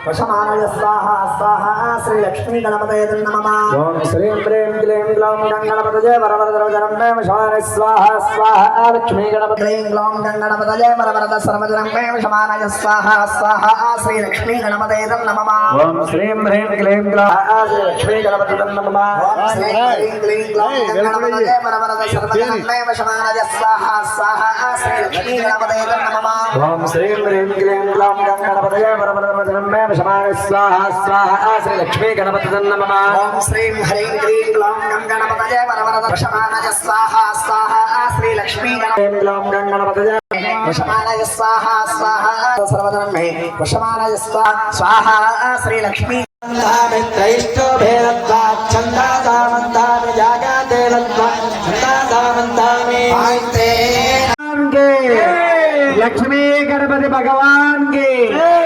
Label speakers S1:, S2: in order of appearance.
S1: वशमानय स्वाहा स्वाहा श्री लक्ष्मी गणपतये नमः ओम श्रीं ह्रीं क्लीं ग्लौं गणपतये वरवरदरोजनं मे वशमानय स्वाहा स्वाहा लक्ष्मी गणपतये ग्लौं गणपतये वरवरद सर्वजनं मे वशमानय स्वाहा स्वाहा श्री लक्ष्मी गणपतये नमः ओम श्रीं ह्रीं क्लीं ग्लौं श्री लक्ष्मी गणपतये नमः ओम श्रीं ह्रीं क्लीं ग्लौं गणपतये वरवरद सर्वजनं मे वशमानय स्वाहा स्वाहा श्री लक्ष्मी गणपतये नमः ओम श्रीं ह्रीं क्लीं ग्लौं गणपतये वरवरद सर्वजनं मे वशमानय स्वाहा स्वाहा श्री लक्ष्मी गणपतये नमः ओम श्रीं ह्रीं क्लीं ग्लौं गणपतये वरवरद वशमानय स्वाहा स्वाहा श्री लक्ष्मी गणपतये वशमानय स्वाहा स्वाहा सर्वजनं मे वशमानय स्वाहा श्री लक्ष्मी मित्रैष्टो भेदत्वा छन्दासामन्तानि जागाते लत्वा छन्दासामन्तानि लक्ष्मी गणपति भगवान की